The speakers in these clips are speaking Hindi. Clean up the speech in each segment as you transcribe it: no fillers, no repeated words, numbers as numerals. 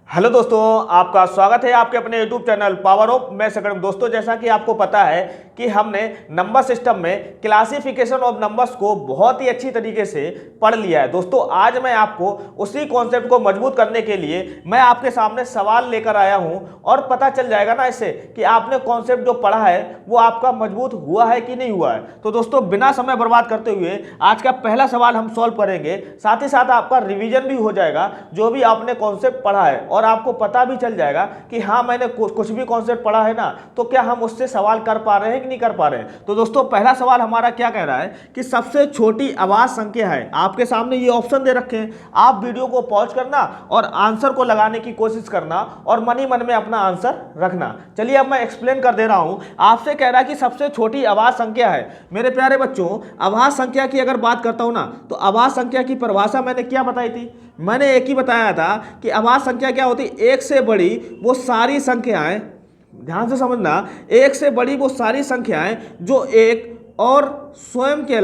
हेलो दोस्तों, आपका स्वागत है आपके अपने YouTube channel power of maths academy. दोस्तों, जैसा कि आपको पता है कि हमने नंबर सिस्टम में क्लासिफिकेशन ऑफ नंबर्स को बहुत ही अच्छी तरीके से पढ़ लिया है। दोस्तों, आज मैं आपको उसी कॉन्सेप्ट को मजबूत करने के लिए मैं आपके सामने सवाल लेकर आया हूं और पता चल जाएगा ना इससे कि आपने कॉन्सेप्ट जो पढ़ा है वो आपका मजबूत हुआ है कि नहीं हुआ है। तो दोस्तों, बिना समय बर्बाद करते हुए आज का पहला सवाल हम सॉल्व करेंगे। साथ ही साथ आपका रिविजन भी हो जाएगा जो भी आपने कॉन्सेप्ट पढ़ा है, और आपको पता भी चल जाएगा कि हाँ, मैंने कुछ भी कॉन्सेप्ट पढ़ा है ना, तो क्या हम उससे सवाल कर पा रहे हैं कि नहीं कर पा रहे हैं। तो दोस्तों, पहला सवाल हमारा क्या कह रहा है कि सबसे छोटी आवाज संख्या है। आपके सामने ये ऑप्शन दे रखे हैं, आप वीडियो को पॉज करना और आंसर को लगाने की कोशिश करना और मन ही मन में अपना आंसर रखना। चलिए, अब मैं एक्सप्लेन कर दे रहा हूं। आपसे कह रहा है कि सबसे छोटी आवाज संख्या है। मेरे प्यारे बच्चों, आवाज संख्या की अगर बात करता हूं ना, तो आवाज संख्या की परिभाषा मैंने क्या बताई थी? मैंने एक ही बताया था कि आवाज संख्या क्या होती है। एक से बड़ी वो सारी संख्याएं, ध्यान से समझना, एक से बड़ी वो सारी संख्याएं जो एक और स्वयं के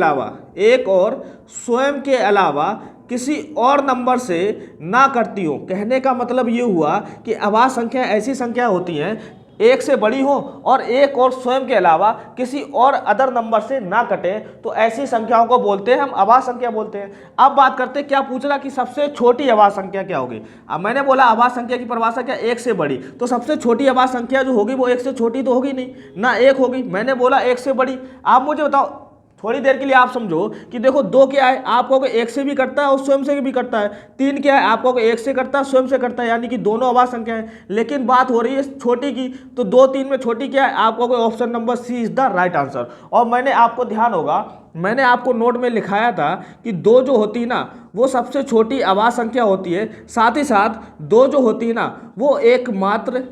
अलावा किसी और नंबर से ना करती हो। कहने का मतलब ये हुआ कि आवाज संख्या ऐसी संख्या होती हैं एक से बड़ी हो और एक और स्वयं के अलावा किसी और अदर नंबर से ना कटे, तो ऐसी संख्याओं को बोलते हैं हम आवाज संख्या बोलते हैं। अब बात करते हैं, क्या पूछ रहा कि सबसे छोटी आवाज संख्या क्या होगी। अब मैंने बोला आवाज संख्या की परिभाषा क्या, एक से बड़ी। तो सबसे छोटी आवाज संख्या जो होगी वो एक से छोटी तो होगी नहीं ना, एक होगी। मैंने बोला एक से बड़ी। आप मुझे बताओ, थोड़ी देर के लिए आप समझो कि देखो, दो क्या है, आप कहोगे एक से भी करता है और स्वयं से भी करता है। तीन क्या है, आप कहोगे एक से करता है स्वयं से करता है, यानी कि दोनों आवाज संख्या है। लेकिन बात हो रही है छोटी की, तो दो तीन में छोटी क्या है, आप कहोगे option number C is the right answer. और मैंने आपको ध्यान होगा, मैंने आपको नोट में लिखाया था कि दो जो होती है ना वो सबसे छोटी आवाज संख्या होती है। साथ ही साथ दो जो होती है ना वो एकमात्र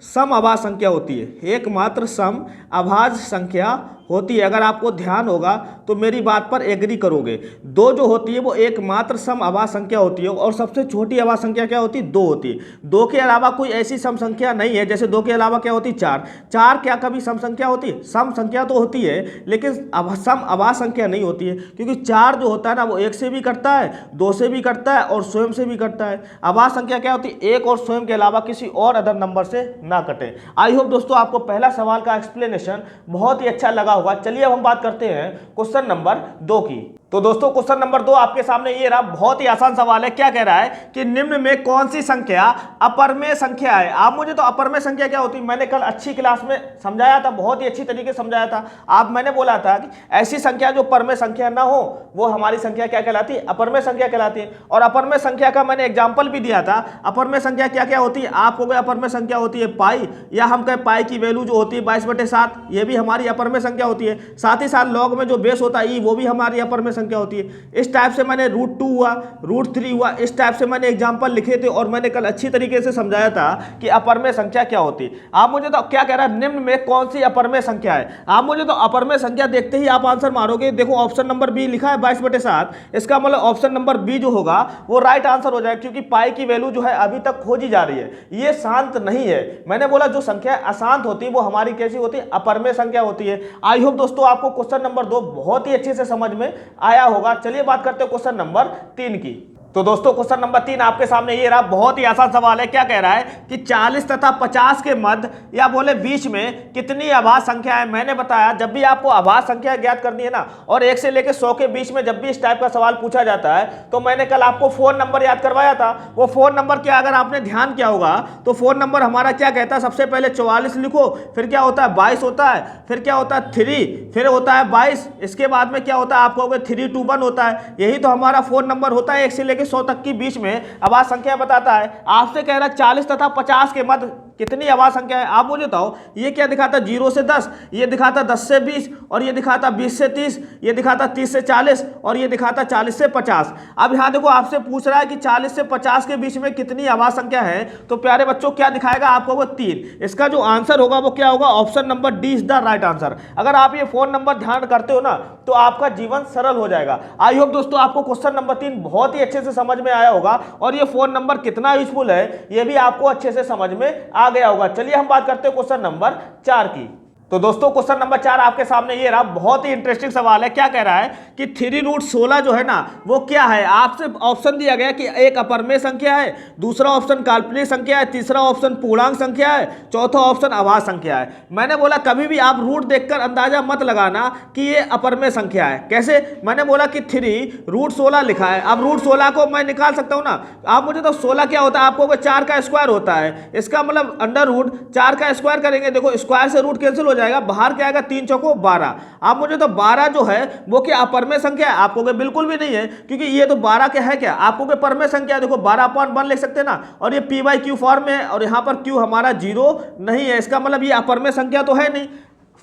सम आवाज संख्या होती है। एकमात्र सम आवाज संख्या होती है। अगर आपको ध्यान होगा तो मेरी बात पर एग्री करोगे। दो जो होती है वो एकमात्र सम आवाज संख्या होती है, और सबसे छोटी आवाज संख्या क्या होती है, दो होती है। दो के अलावा कोई ऐसी सम संख्या नहीं है। जैसे दो के अलावा क्या होती है, चार। चार क्या कभी सम संख्या होती है? सम संख्या तो होती है, लेकिन सम आवाज संख्या नहीं होती है, क्योंकि चार जो होता है ना वो एक से भी करता है, दो से भी करता है और स्वयं से भी करता है। आवाज संख्या क्या होती है, एक और स्वयं के अलावा किसी और अदर नंबर से ना कटे। आई होप दोस्तों आपको पहला सवाल का एक्सप्लेनेशन बहुत ही अच्छा लगा होगा। चलिए अब हम बात करते हैं क्वेश्चन नंबर 2 की। तो दोस्तों, क्वेश्चन नंबर 2 आपके सामने ये रहा। बहुत ही आसान सवाल है। क्या कह रहा है कि निम्न में कौन सी संख्या अपरमेय संख्या है। आप मुझे तो अपरमेय संख्या क्या होती है मैंने कल अच्छी क्लास में समझाया था, बहुत ही अच्छी तरीके से समझाया था। आप मैंने बोला था कि ऐसी संख्या जो परमेय संख्या ना हो वो हमारी संख्या क्या कहलाती है, अपरमेय संख्या कहलाती है। और अपरमेय संख्या का मैंने एग्जाम्पल भी दिया था। अपरमेय संख्या क्या क्या होती है, आप कहोगे अपरमेय संख्या होती है पाई, या हम कहें पाई की वैल्यू जो होती है 22/7, ये भी हमारी अपरमेय संख्या होती है। साथ ही साथ लॉग में जो बेस होता है ई, वो भी हमारी अपरमेय संख्या होती है। इस टाइप से मैंने √2 हुआ, √3 हुआ, इस टाइप से मैंने एग्जांपल लिखे थे और मैंने कल अच्छी तरीके से समझाया था कि अपरमेय संख्या क्या होती है। आप मुझे तो क्या कह रहा है, निम्न में कौन सी अपरमेय संख्या है। आप मुझे तो अपरमेय संख्या देखते ही आप आंसर मारोगे। देखो ऑप्शन नंबर बी लिखा है 22/7, इसका मतलब ऑप्शन नंबर बी जो होगा वो राइट आंसर हो जाएगा, क्योंकि पाई की वैल्यू जो है अभी तक खोजी जा रही है, ये शांत नहीं है। मैंने बोला जो संख्या अशांत होती है वो हमारी कैसी होती है, अपरमेय संख्या होती है। आई होप दोस्तों आपको क्वेश्चन नंबर 2 बहुत ही अच्छे से समझ में आया होगा। चलिए बात करते हैं क्वेश्चन नंबर 3 की। तो दोस्तों, क्वेश्चन नंबर 3 आपके सामने ये रहा। बहुत ही आसान सवाल है। क्या कह रहा है कि 40 तथा 50 के मध्य या बोले बीच में कितनी आभाज्य संख्या है। मैंने बताया जब भी आपको आभाज्य संख्या ज्ञात करनी है ना, और 1 से लेकर 100 के बीच में जब भी इस टाइप का सवाल पूछा जाता है, तो मैंने कल आपको फोन नंबर याद करवाया था। वो फोन नंबर क्या, अगर आपने ध्यान किया होगा तो फोन नंबर हमारा क्या कहता है, सबसे पहले 44 लिखो, फिर क्या होता है 22 होता है, फिर क्या होता है 3, फिर होता है 22, इसके बाद में क्या होता है आप कहोगे 321 होता है। यही तो हमारा फोन नंबर होता है। 1 से लेकर 100 तक के बीच में आवाज संख्या बताता है। आपसे कह रहा है 40 तथा 50 के मध्य कितनी आवाज संख्या है। आप मुझे बताओ, ये क्या दिखाता है, 0 से 10, ये दिखाता 10 से 20, और ये दिखाता 20 से 30, ये दिखाता 30 से 40, और ये दिखाता 40 से 50। अब यहां देखो आपसे पूछ रहा है कि 40 से 50 के बीच में कितनी आवाज संख्या है। तो प्यारे बच्चों क्या दिखाएगा आपको, वो 3। इसका जो आंसर होगा वो क्या होगा, option number D is the right answer. अगर आप ये फोन नंबर ध्यान करते हो ना तो आपका जीवन सरल हो जाएगा। आई होप दोस्तों आपको क्वेश्चन नंबर 3 बहुत ही अच्छे से समझ में आया होगा, और ये फोन नंबर कितना यूजफुल है ये भी आपको अच्छे से समझ में आ गया होगा। चलिए हम बात करते हैं क्वेश्चन नंबर 4 की। तो दोस्तों क्वेश्चन नंबर 4 आपके सामने ये रहा, बहुत ही इंटरेस्टिंग सवाल है। क्या कह रहा है कि 3√16 जो है ना वो क्या है। आपसे ऑप्शन दिया गया कि एक अपरमेय संख्या है, दूसरा ऑप्शन काल्पनिक संख्या है, तीसरा ऑप्शन पूर्णांक संख्या है, चौथा ऑप्शन अभाज्य संख्या है। मैंने बोला कभी भी आप रूट देखकर अंदाजा मत लगाना कि ये अपरमेय संख्या है। कैसे? मैंने बोला कि 3√16 लिखा है, अब √16 को मैं निकाल सकता हूँ ना। आप मुझे तो 16 क्या होता है, आपको 4 का स्क्वायर होता है, इसका मतलब √4 का स्क्वायर करेंगे, देखो स्क्वायर से रूट कैंसिल हो जाएगा, बाहर क्या आएगा 3 चौको 12। आप मुझे तो 12 जो है वो क्या अपरमेय संख्या है, आपको बिल्कुल भी नहीं है, क्योंकि ये तो 12 क्या है, क्या आपको परमेय संख्या है। देखो 12/1 लिख सकते हैं ना, और ये p/q फॉर्म में है, और यहाँ पर q हमारा 0 नहीं है, इसका मतलब ये अपरमेय संख्या तो है नहीं।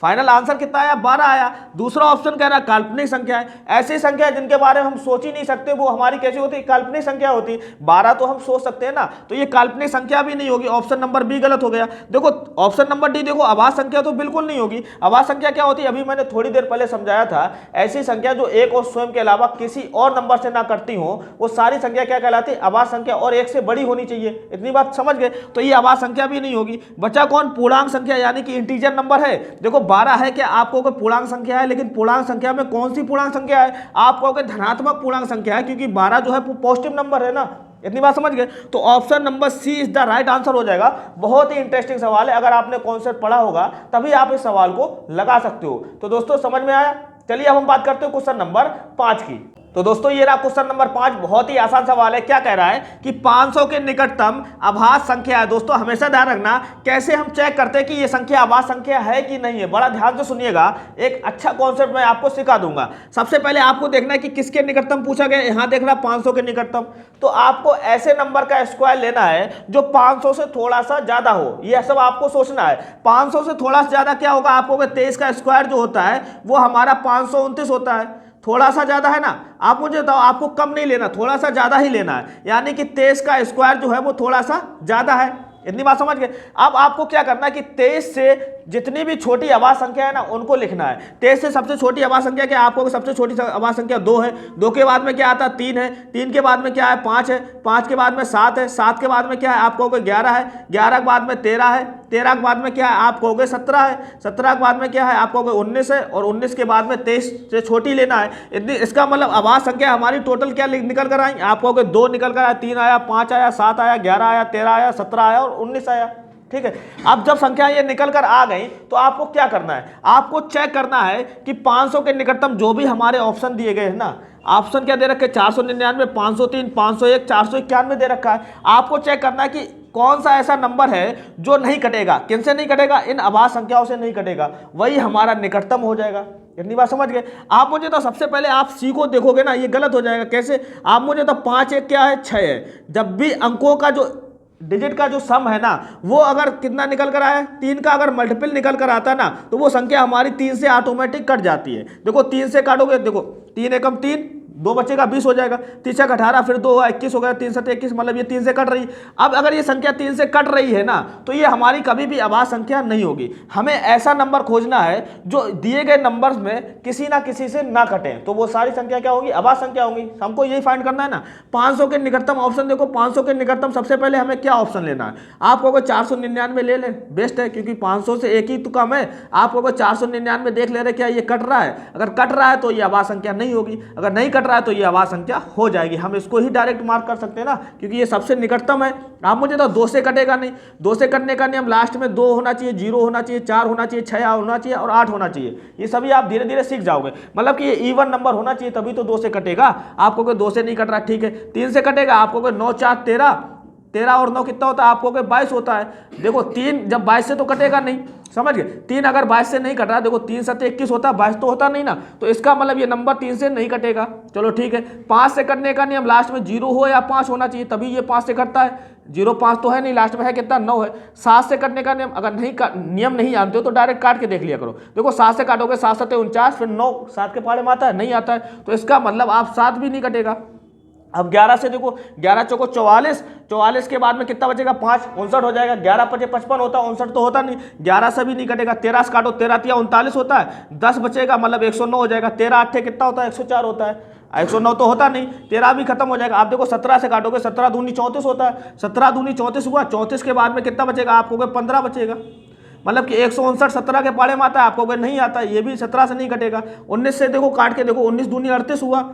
फाइनल आंसर कितना आया? 12 आया। दूसरा ऑप्शन कह रहा है काल्पनिक संख्या है। ऐसी संख्या है जिनके बारे में हम सोच ही नहीं सकते, वो हमारी कैसी होती है? काल्पनिक संख्या होती। 12 तो हम सोच सकते हैं ना, तो ये काल्पनिक संख्या भी नहीं होगी। ऑप्शन नंबर बी गलत हो गया। देखो ऑप्शन नंबर डी देखो, अभाज्य संख्या तो बिल्कुल नहीं होगी। अभाज्य संख्या क्या होती है? अभी मैंने थोड़ी देर पहले समझाया था, ऐसी संख्या जो एक और स्वयं के अलावा किसी और नंबर से ना करती हो, वो सारी संख्या क्या कहलाती है? अभाज्य संख्या, और एक से बड़ी होनी चाहिए। इतनी बात समझ गए? तो ये अभाज्य संख्या भी नहीं होगी। बचा कौन? पूर्णांक संख्या, यानी कि इंटीजर नंबर है। देखो 12 है, क्या आपको कोई पूर्णांक संख्या है, लेकिन पूर्णांक संख्या में कौन सी पूर्णांक संख्या है? आपको कोई धनात्मक पूर्णांक संख्या है, क्योंकि 12 जो है पॉजिटिव नंबर है ना। इतनी बात समझ गए? तो option number C is the right answer हो जाएगा। बहुत ही इंटरेस्टिंग सवाल है, अगर आपने कॉन्सेप्ट पढ़ा होगा तभी आप इस सवाल को लगा सकते हो। तो दोस्तों समझ में आया? चलिए अब हम बात करते हैं क्वेश्चन नंबर 5 की। तो दोस्तों ये रहा क्वेश्चन नंबर 5, बहुत ही आसान सवाल है। क्या कह रहा है कि 500 के निकटतम अभाज्य संख्या है। दोस्तों हमेशा ध्यान रखना, कैसे हम चेक करते हैं कि ये संख्या अभाज्य संख्या है कि नहीं है। बड़ा ध्यान से सुनिएगा, एक अच्छा कॉन्सेप्ट मैं आपको सिखा दूंगा। सबसे पहले आपको देखना है कि किसके निकटतम पूछा गया। यहाँ देख रहा 500 के निकटतम, तो आपको ऐसे नंबर का स्क्वायर लेना है जो 500 से थोड़ा सा ज्यादा हो। यह सब आपको सोचना है। 500 से थोड़ा सा ज्यादा क्या होगा? आपको 23 का स्क्वायर जो होता है वो हमारा 529 होता है। थोड़ा सा ज्यादा है ना, आप मुझे बताओ, आपको कम नहीं लेना, थोड़ा सा ज्यादा ही लेना है, यानी कि 23 का स्क्वायर जो है वो थोड़ा सा ज्यादा है। इतनी बात समझ गए? अब आपको क्या करना है कि 23 से जितनी भी छोटी अभाज्य संख्या है ना उनको लिखना है। 23 से सबसे छोटी अभाज्य संख्या क्या है? आपको सबसे छोटी अभाज्य संख्या 2 है। 2 के बाद में क्या आता है? 3 है। 3 के बाद में क्या है? 5 है। 5 के बाद में 7 है। 7 के बाद में क्या है? आप कहोगे 11 है। 11 के बाद में 13 है। 13 के बाद में क्या है? आप कहोगे 17 है। 17 के बाद में क्या है? आप कहोगे 19 है। और 19 के बाद में 23 से छोटी लेना है। इतनी, इसका मतलब अभाज्य संख्या हमारी टोटल क्या निकल कर आई? आप कहोगे 2 निकल कर आया, 3 आया, 5 आया, 7 आया, 11 आया, 13 आया, 17 आया और 19 आया। ठीक है। अब जब संख्या ये निकल कर आ गई तो आपको क्या करना है? आपको चेक करना है कि 500 के निकटतम जो भी हमारे ऑप्शन दिए गए हैं ना, ऑप्शन क्या दे रखे? 499, 503, 501, 491 दे रखा है। आपको चेक करना है कि कौन सा ऐसा नंबर है जो नहीं कटेगा। किनसे नहीं कटेगा? इन अभाज्य संख्याओं से नहीं कटेगा, वही हमारा निकटतम हो जाएगा। इतनी बात समझ गए? आप मुझे तो सबसे पहले आप सी को देखोगे ना, ये गलत हो जाएगा। कैसे? आप मुझे तो 5 1 क्या है? 6 है। जब भी अंकों का जो डिजिट का जो सम है ना, वो अगर कितना निकल कर आया, 3 का अगर मल्टीपल निकल कर आता है ना, तो वो संख्या हमारी 3 से ऑटोमेटिक कट जाती है। देखो 3 से काटोगे, देखो 3 एकम 3, 2 बचेगा 20 हो जाएगा, 3 से 18, फिर 2 21 हो गया, 3 से 21, मतलब ये 3 से कट रही। अब अगर ये संख्या 3 से कट रही है ना, तो ये हमारी कभी भी अभाज्य संख्या नहीं होगी। हमें ऐसा नंबर खोजना है जो दिए गए नंबर्स में किसी ना किसी से ना कटे, तो वो सारी संख्या क्या होगी? अभाज्य संख्या होगी। हमको यही फाइंड करना है ना। 500 के निकटतम ऑप्शन देखो, 500 के निकटतम सबसे पहले हमें क्या ऑप्शन लेना है? आप कहोगे 499 ले लें, बेस्ट है, क्योंकि 500 से एक ही तो कम है। आप कहोगे 499 देख ले रहे क्या ये कट रहा है? अगर कट रहा है तो ये अभाज्य संख्या नहीं होगी, अगर नहीं कट रहा है तो ये अभाज्य संख्या हो जाएगी। हम इसको ही डायरेक्ट मार्क कर सकते हैं ना, क्योंकि ये सबसे निकटतम है। आप मुझे तो 2 से कटेगा नहीं। 2 से कटने का नियम लास्ट में 2 होना चाहिए, 0 होना चाहिए, 4 होना चाहिए, 6 होना चाहिए और 8 होना चाहिए। ये सभी आप धीरे धीरे सीख जाओगे। मतलब कि ये इवन नंबर होना चाहिए, तभी तो 2 से कटेगा। आपको कोई 2 से नहीं कट रहा, ठीक है। 3 से कटेगा, आपको कोई 9 4 13, 13 और 9 कितना होता है? आपको कोई 22 होता है। देखो 3 जब 22 से तो कटेगा नहीं, समझ गए? 3 अगर 22 से नहीं कट रहा, देखो 3 7 21 होता है, 22 तो होता नहीं ना, तो इसका मतलब ये नंबर 3 से नहीं कटेगा। चलो ठीक है। 5 से कटने का नियम लास्ट में 0 हो या 5 होना चाहिए, तभी ये 5 से कटता है। 0 5 तो है नहीं, लास्ट में है कितना? 9 है। 7 से कटने का नियम अगर नियम नहीं जानते हो तो डायरेक्ट काट के देख लिया करो। देखो 7 से काटोगे, 7 7 49, फिर 9 7 के पहाड़े में आता है, नहीं आता है, तो इसका मतलब आप 7 भी नहीं कटेगा। अब 11 से देखो, 11 चौको 44, 44 के बाद में कितना बचेगा? 5, 59 हो जाएगा। 11 5 55 होता है, 59 तो होता नहीं, 11 से भी नहीं कटेगा। 13 से काटो, 13 3 39 होता है, 10 बचेगा, मतलब 109 हो जाएगा। 13 8 कितना होता है? 104 होता है, 109 तो होता नहीं, 13 भी खत्म हो जाएगा। आप देखो 17 से काटोगे, 17 दूनी 34 होता है, 17 दूनी 34 हुआ, 34 के बाद में कितना बचेगा? आपको 15 बचेगा। मतलब कि 159 17 के पाड़े में आता है, आपको अगर नहीं आता ये भी 17 से नहीं कटेगा। 19 से देखो काट के देखो, 19 दूनी 38 हुआ,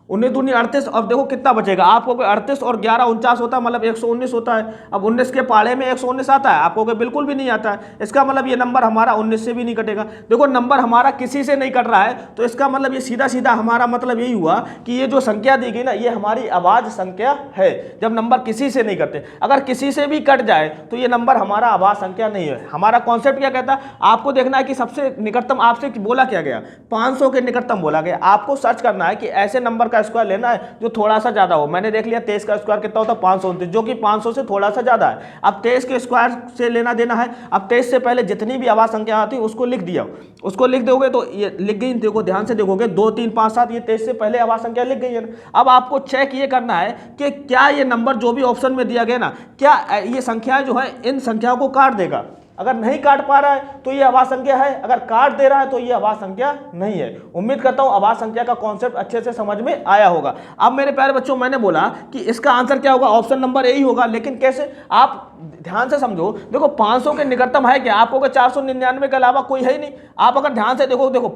19 दूनी 38। अब देखो कितना बचेगा आपको, 38 और 11 49 होता है, मतलब 119 होता है। अब 19 के पाड़े में 119 आता है, आपको बिल्कुल भी नहीं आता है। इसका मतलब ये नंबर हमारा 19 से भी नहीं कटेगा। देखो नंबर हमारा किसी से नहीं कट रहा है, तो इसका मतलब ये सीधा सीधा हमारा मतलब यही हुआ कि ये जो संख्या दी गई ना, ये हमारी अभाज्य संख्या है, जब नंबर किसी से नहीं कटते। अगर किसी से भी कट जाए तो ये नंबर हमारा अभाज्य संख्या नहीं है। हमारा कॉन्सेप्ट क्या कहता है, आपको देखना है कि सबसे निकटतम आपसे बोला क्या गया, 500 के निकटतम बोला गया। आपको सर्च करना है कि ऐसे नंबर का स्क्वायर लेना है जो थोड़ा सा ज्यादा हो। मैंने देख लिया 23 का स्क्वायर कितना होता है, 529, जो कि 500 से थोड़ा सा ज्यादा है। अब 23 के स्क्वायर से लेना देना है। अब 23 से पहले जितनी भी अभाज्य संख्या आती है उसको लिख दिया, उसको लिख दोगे तो ये लिख गई। देखो ध्यान से देखोगे 2 3 5 7, ये 23 से पहले अभाज्य संख्या लिख गई है ना। अब आपको चेक ये करना है कि क्या ये नंबर जो भी ऑप्शन में दिया गया ना, क्या ये संख्याएं जो है इन संख्याओं को काट देगा। अगर नहीं काट पा रहा है तो ये अभाज्य संख्या है, अगर काट दे रहा है तो ये अभाज्य संख्या नहीं है। उम्मीद करता हूं अभाज्य संख्या का कॉन्सेप्ट अच्छे से समझ में आया होगा। अब मेरे प्यारे बच्चों, मैंने बोला कि इसका आंसर क्या होगा, ऑप्शन नंबर ए ही होगा। लेकिन कैसे, आप ध्यान से समझो। देखो 500 के निकटतम है क्या, आपको 499 के अलावा कोई है ही नहीं। आप अगर ध्यान से देखो,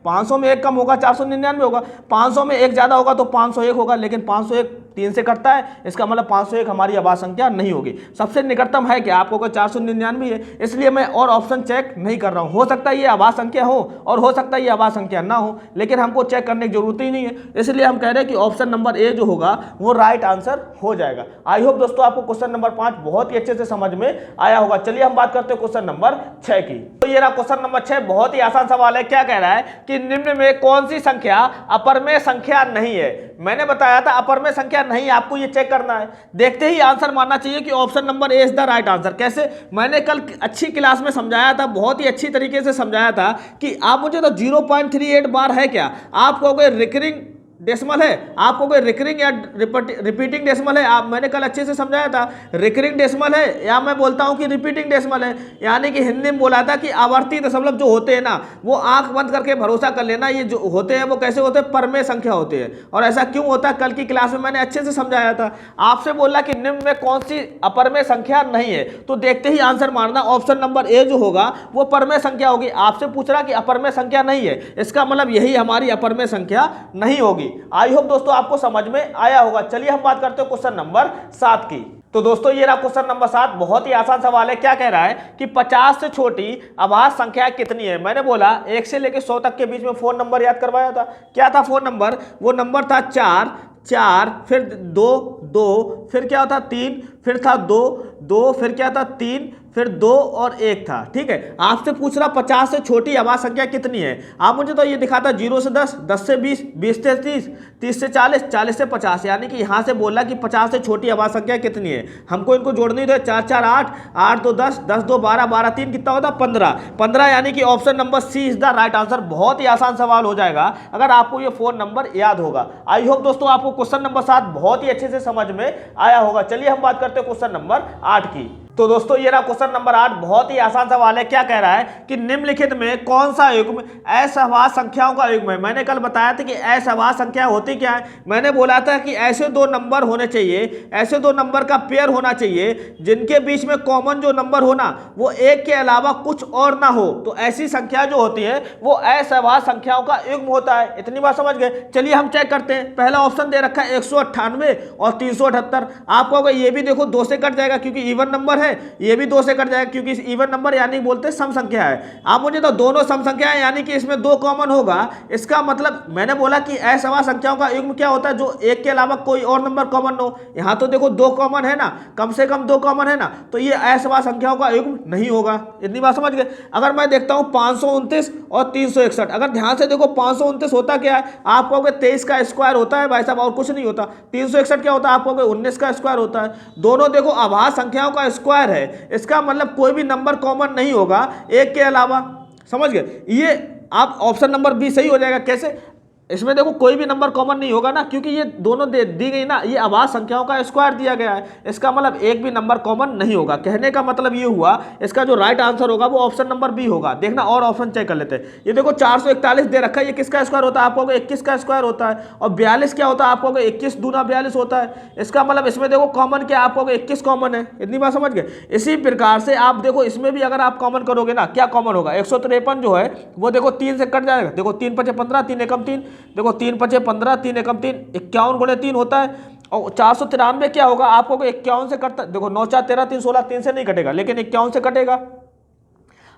500 में एक कम होगा 499 होगा, 500 में एक ज्यादा होगा तो 501 होगा, लेकिन 501 3 से कटता है, इसका मतलब 501 हमारी अभाज्य संख्या नहीं होगी। सबसे निकटतम है क्या, आपको 499 है, इसलिए मैं और ऑप्शन चेक नहीं कर रहा हूं। हो सकता है ये अभाज्य संख्या हो और हो सकता है ये अभाज्य संख्या ना हो, लेकिन हमको चेक करने की जरूरत ही नहीं है। इसलिए हम कह रहे हैं कि ऑप्शन नंबर ए जो होगा वो राइट आंसर हो जाएगा। आई होप दोस्तों आपको क्वेश्चन नंबर 5 बहुत ही अच्छे से समझ में आया होगा। चलिए हम बात करते हैं क्वेश्चन नंबर 6 की। तो ये रहा क्वेश्चन नंबर 6, बहुत ही आसान सवाल है। क्या कह रहा है कि निम्न में कौन सी संख्या अपरमेय संख्या नहीं है। मैंने बताया था अपरमेय संख्या नहीं, आपको ये चेक करना है। देखते ही आंसर मानना चाहिए कि option number A is the right answer. कैसे, मैंने कल अच्छी क्लास में समझाया था, बहुत ही अच्छी तरीके से समझाया था कि आप मुझे तो 0.38 बार है क्या, आप कहोगे रिकरिंग डेसिमल है, आप कहोगे रिकरिंग या रिपीटिंग डेसिमल है। आप मैंने कल अच्छे से समझाया था रिकरिंग डेसिमल है, या मैं बोलता हूं कि रिपीटिंग डेसिमल है। यानी कि हिंदी में बोला था कि आवर्ती दशमलव जो होते हैं ना, वो आंख बंद करके भरोसा कर लेना, ये जो होते हैं वो कैसे होते हैं, परमेय संख्या होते हैं। और ऐसा क्यों होता है, कल की क्लास में मैंने अच्छे से समझाया था। आपसे बोला कि निम्न में कौन सी अपरमेय संख्या नहीं है, तो देखते ही आंसर मारना ऑप्शन नंबर ए जो होगा वो परमेय संख्या होगी। आपसे पूछ रहा कि अपरमेय संख्या नहीं है, इसका मतलब यही हमारी अपरमेय संख्या नहीं होगी। आई होप दोस्तों आपको समझ में आया होगा। चलिए हम बात करते हैं क्वेश्चन नंबर 7 की। तो दोस्तों ये रहा क्वेश्चन नंबर 7, बहुत ही आसान सवाल है। क्या कह रहा है कि 50 से छोटी अभाज्य संख्या कितनी है। मैंने बोला 1 से लेकर 100 तक के बीच में फोन नंबर याद करवाया था। क्या था फोन नंबर, वो नंबर था 4 4, फिर 2 2, फिर क्या था 3, फिर था 2 2, फिर क्या था 3, फिर 2 और 1 था। ठीक है, आपसे पूछ रहा 50 से छोटी अभाज्य संख्या कितनी है। आप मुझे तो ये दिखाता 0 से 10, 10 से 20, 20 से 30, 30 से 40, 40 से 50, यानी कि यहाँ से बोला कि 50 से छोटी अभाज्य संख्या कितनी है। हमको इनको जोड़नी तो 4 4 8, 8 2 10, 10 2 12, 12 3 कितना होता 15, 15, यानी कि option number C is the right answer. बहुत ही आसान सवाल हो जाएगा अगर आपको ये फोन नंबर याद होगा। आई होप दोस्तों आपको क्वेश्चन नंबर 7 बहुत ही अच्छे से समझ में आया होगा। चलिए हम बात करते हैं क्वेश्चन नंबर 8 की। तो दोस्तों ये रहा क्वेश्चन नंबर 8, बहुत ही आसान सवाल है। क्या कह रहा है कि निम्नलिखित में कौन सा युग्म असहभाज्य संख्याओं का युग्म है। मैंने कल बताया था कि असहभाज्य संख्या होती क्या है। मैंने बोला था कि ऐसे दो नंबर होने चाहिए, ऐसे दो नंबर का पेयर होना चाहिए जिनके बीच में कॉमन जो नंबर होना वो एक के अलावा कुछ और ना हो, तो ऐसी संख्या जो होती है वो असहभाज्य संख्याओं का युग्म होता है। इतनी बात समझ गए। चलिए हम चेक करते हैं। पहला ऑप्शन दे रखा है 198 और 378। आपको ये भी देखो 2 से कट जाएगा क्योंकि इवन नंबर है, ये भी 2 से कट जाएगा क्योंकि इवन नंबर यानी बोलते हैं सम संख्या है। आप मुझे तो दोनों सम संख्या है, यानी कि इसमें 2 कॉमन होगा। इसका मतलब मैंने बोला कि असहभाज्य संख्याओं का युग्म क्या होता है, जो एक के अलावा कोई और नंबर कॉमन हो। यहां तो देखो 2 कॉमन है ना, कम से कम 2 कॉमन है ना, तो ये असहभाज्य संख्याओं का युग्म नहीं होगा। इतनी बात समझ गए। अगर मैं देखता हूं 529 और 361, अगर ध्यान से देखो 529 होता क्या है, आप कहोगे 23 का स्क्वायर होता है भाई साहब, और कुछ नहीं होता। 361 क्या होता है, आप कहोगे 19 का स्क्वायर होता है। दोनों देखो अभाज्य संख्याओं का स्क्वायर है, इसका मतलब कोई भी नंबर कॉमन नहीं होगा एक के अलावा। समझ गए। ये आप ऑप्शन नंबर बी सही हो जाएगा। कैसे, इसमें देखो कोई भी नंबर कॉमन नहीं होगा ना, क्योंकि ये दोनों दी गई ना, ये अभाज्य संख्याओं का स्क्वायर दिया गया है। इसका मतलब एक भी नंबर कॉमन नहीं होगा। कहने का मतलब ये हुआ इसका जो राइट आंसर होगा वो ऑप्शन नंबर बी होगा। देखना और ऑप्शन चेक कर लेते हैं। ये देखो 441 दे रखा है, ये किसका स्क्वायर होता है? आपको 21 का स्क्वायर होता है। और 42 क्या होता है? आपको 21 दूना 42 होता है। इसका मतलब इसमें देखो कॉमन क्या, आपको 21 कॉमन है। इतनी बात समझ गए। इसी प्रकार से आप देखो इसमें भी अगर आप कॉमन करोगे ना, क्या कॉमन होगा? 153 जो है वो देखो 3 से कट जाएगा। देखो 3 5 15, 3 एकम 3, देखो 3 5 15, 3 एकम 3, 51 गुणे 3 होता है। और 493 क्या होगा? आपको 51 से कटता, देखो 9 4 13 3 16, 3 से नहीं कटेगा लेकिन 51 से कटेगा।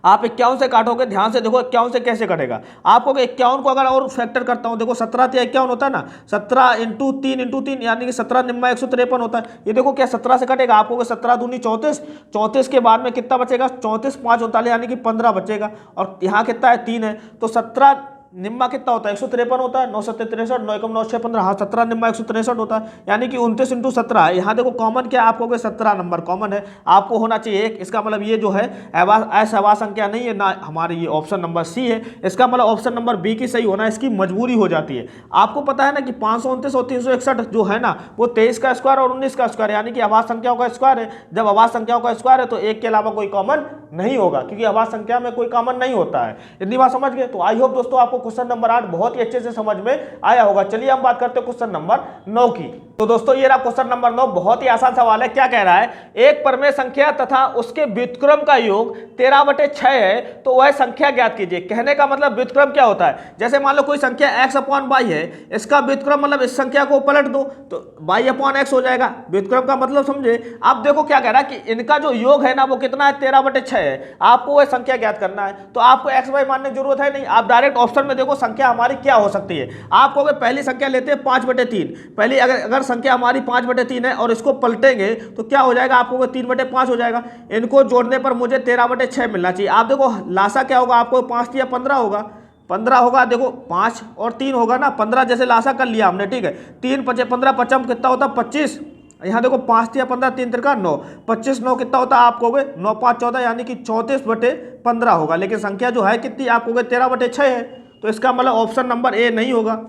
आप 51 से काटोगे, ध्यान से देखो 51 से कैसे कटेगा। आपको 51 को अगर और फैक्टर करता हूं, देखो 17 या 51 होता है ना, 17 इंटू 3 इंटू 3 यानी कि 17 निम्मा 153 होता है। ये देखो क्या 17 से कटेगा, आपको 17 दूनी 34, 34 के बाद में कितना बचेगा? 34 5 39 यानी कि 15 बचेगा। और यहाँ कितना है? 3 है। तो 17 निम्मा कितना होता है? 153 होता है। 9 7 63, 9 एकम 9 6 15, हाँ 17 निम्मा 163 होता है, यानी कि 29 इंटू 17। यहाँ देखो कॉमन क्या है? आपको 17 नंबर कॉमन है, आपको होना चाहिए एक। इसका मतलब ये जो है अभाज्य संख्या नहीं है ना, हमारी ये ऑप्शन नंबर सी है। इसका मतलब ऑप्शन नंबर बी की सही होना इसकी मजबूरी हो जाती है। आपको पता है ना कि 529 और 361 जो है ना वो 23 का स्क्वायर और 19 का स्क्वायर यानी कि अभाज्य संख्याओं का स्क्वायर है। जब अभाज्य संख्याओं का स्क्वायर है तो एक के अलावा कोई कॉमन नहीं होगा, क्योंकि अभाज्य संख्या में कोई कॉमन नहीं होता है। इतनी बात समझ गए। तो आई होप दोस्तों आपको क्वेश्चन नंबर 8 बहुत ही अच्छे से समझ में आया होगा। चलिए हम बात करते हैं क्वेश्चन नंबर 9 की। तो दोस्तों ये रहा क्वेश्चन नंबर 9, बहुत ही आसान सवाल है। क्या कह रहा है? एक परमेय संख्या तथा उसके व्युत्क्रम का योग 13/6 है, तो वह संख्या ज्ञात कीजिए। कहने का मतलब व्युत्क्रम क्या होता है? जैसे मान लो कोई संख्या x/y है, इसका व्युत्क्रम मतलब इस संख्या को पलट दो तो y/x हो जाएगा। व्युत्क्रम का मतलब समझे। आप देखो क्या कह रहा है कि इनका जो योग है ना वो कितना है? 13/6 है। आपको वह संख्या ज्ञात करना है, तो आपको x/y मानने की जरूरत है नहीं। आप डायरेक्ट ऑप्शन में देखो संख्या हमारी क्या हो सकती है। आपको अगर पहली संख्या लेते हैं 5/3, पहली अगर संख्या हमारी 5/3 है और इसको पलटेंगे तो क्या हो जाएगा? आपको 3/5 हो जाएगा। इनको जोड़ने पर मुझे 13/6 मिलना चाहिए। आप देखो लासा क्या होगा? आपको 5 या 15 होगा, 15 होगा। देखो 5 और 3 होगा ना, 15 जैसे लासा कर लिया हमने, ठीक है। 3 5 15 पचम कितना होता है? 25। यहाँ देखो 5 या 15, 3 3 9, 25 9 कितना होता है? आप कहोगे 9 5 14 यानी कि 34/15 होगा। लेकिन संख्या जो है कितनी? आप कहोगे 13/6 है। तो इसका मतलब ऑप्शन नंबर ए नहीं होगा।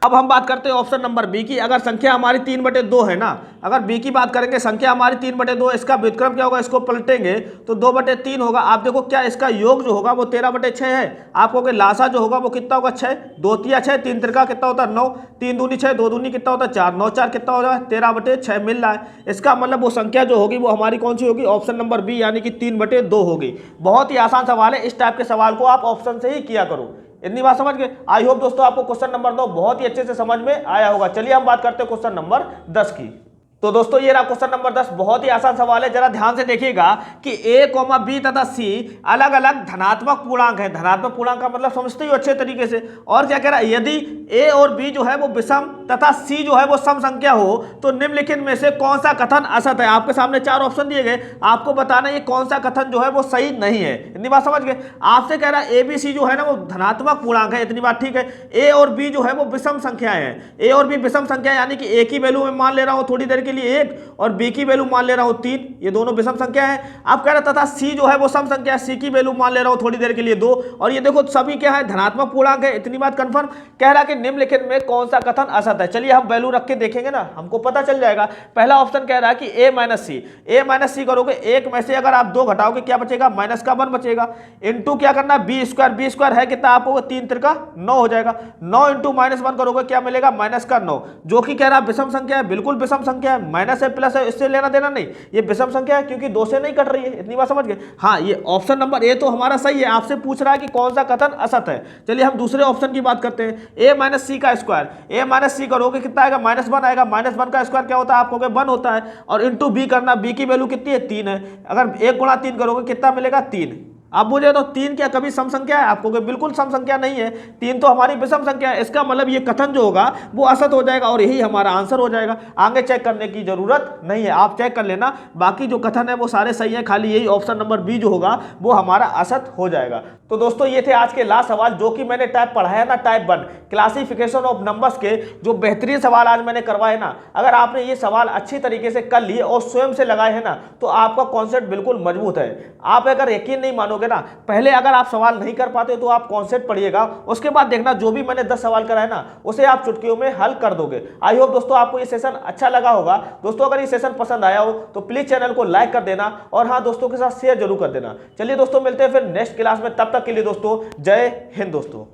अब हम बात करते हैं ऑप्शन नंबर बी की। अगर संख्या हमारी 3/2 है ना, अगर बी की बात करेंगे, संख्या हमारी 3/2, इसका व्युत्क्रम क्या होगा? इसको पलटेंगे तो 2/3 होगा। आप देखो क्या इसका योग जो होगा वो 13/6 है। आपको लासा जो होगा वो कितना होगा? 6, 2 तिया 6, 3 तिरका कितना होता है? 9, 3 दूनी 6, 2 दूनी कितना होता है? 4, 9 4 कितना हो जाएगा? 13/6 मिल रहा है। इसका मतलब वो संख्या जो होगी वो हमारी कौन सी होगी? ऑप्शन नंबर बी यानी कि 3/2 होगी। बहुत ही आसान सवाल है। इस टाइप के सवाल को आप ऑप्शन से ही किया करो। इतनी बात समझ गए। आई होप दोस्तों आपको क्वेश्चन नंबर 9 बहुत ही अच्छे से समझ में आया होगा। चलिए हम बात करते हैं क्वेश्चन नंबर 10 की। तो दोस्तों ये रहा क्वेश्चन नंबर 10, बहुत ही आसान सवाल है। जरा ध्यान से देखिएगा कि a, b तथा c अलग अलग धनात्मक पूर्णांक है। धनात्मक पूर्णांक का मतलब समझते ही अच्छे तरीके से। और क्या कह रहा है? यदि a और b जो है वो विषम तथा c जो है वो सम संख्या हो तो निम्नलिखित में से कौन सा कथन असत है? आपके सामने 4 ऑप्शन दिए गए, आपको बताना ये कौन सा कथन जो है वो सही नहीं है। इतनी बात समझ गए। आपसे कह रहा है a b c जो है ना वो धनात्मक पूर्णांक है, इतनी बात ठीक है। a और b जो है वो विषम संख्याएं हैं। a और b विषम संख्या यानी कि a की वैल्यू में मान ले रहा हूं थोड़ी देर के लिए 1 और b की वैल्यू मान ले रहा हूं 3, ये दोनों विषम संख्या है। आप कह रहे तथा c जो है वो सम संख्या है, c की वैल्यू मान ले रहा हूं थोड़ी देर के लिए 2, और ये देखो सभी क्या है? धनात्मक पूर्णांक है। इतनी बात कंफर्म। कह रहा कि निम्नलिखित में कौन सा कथन असत है? चलिए हम वैल्यू रख के देखेंगे ना, हमको पता चल जाएगा। पहला ऑप्शन कह रहा है कि a - c करोगे, एक में से अगर आप 2 घटाओगे क्या बचेगा? माइनस का 1 बचेगा। इंटू क्या करना है? b स्क्वायर है कितना? आपको 3 तिरका 9 हो जाएगा। 9 इंटू -1 करोगे क्या मिलेगा? -9, जो कि कह रहा है विषम संख्या है, बिल्कुल विषम संख्या है। माइनस है प्लस है, इससे लेना देना नहीं, ये विषम संख्या है क्योंकि 2 से नहीं कट रही है। इतनी बात समझ गए। हाँ, ये ऑप्शन नंबर ए तो हमारा सही है। आपसे पूछ रहा है कि कौन सा कथन असत है। चलिए हम दूसरे ऑप्शन की बात करते हैं। a - c का स्क्वायर, a - c करोगे कितना आएगा? -1 आएगा। -1 का स्क्वायर क्या होता है? आपको 1 होता है। और इंटू b करना, b की वैल्यू कितनी है? 3 है। अगर 1 गुणा 3 करोगे कितना मिलेगा? 3। अब मुझे तो 3 क्या कभी सम संख्या है? आपको बिल्कुल सम संख्या नहीं है, 3 तो हमारी विषम संख्या है। इसका मतलब ये कथन जो होगा वो असत हो जाएगा और यही हमारा आंसर हो जाएगा। आगे चेक करने की जरूरत नहीं है, आप चेक कर लेना। बाकी जो कथन है वो सारे सही है, खाली यही ऑप्शन नंबर बी जो होगा वो हमारा असत हो जाएगा। तो दोस्तों ये थे आज के लास्ट सवाल जो कि मैंने टाइप पढ़ाया ना, टाइप 1 क्लासिफिकेशन ऑफ नंबर्स के जो बेहतरीन सवाल आज मैंने करवाए ना। अगर आपने ये सवाल अच्छी तरीके से कर लिए और स्वयं से लगाए हैं ना तो आपका कॉन्सेप्ट बिल्कुल मजबूत है। आप अगर यकीन नहीं मानोगे मानोगे ना, पहले अगर आप सवाल नहीं कर पाते तो आप कॉन्सेप्ट पढ़िएगा, उसके बाद देखना जो भी मैंने 10 सवाल कराए ना उसे आप चुटकियों में हल कर दोगे। आई होप दोस्तों आपको ये सेशन अच्छा लगा होगा। दोस्तों अगर ये सेशन पसंद आया हो तो प्लीज चैनल को लाइक कर देना और हाँ दोस्तों के साथ शेयर जरूर कर देना। चलिए दोस्तों मिलते हैं फिर नेक्स्ट क्लास में, तब तक के लिए दोस्तों जय हिंद दोस्तों।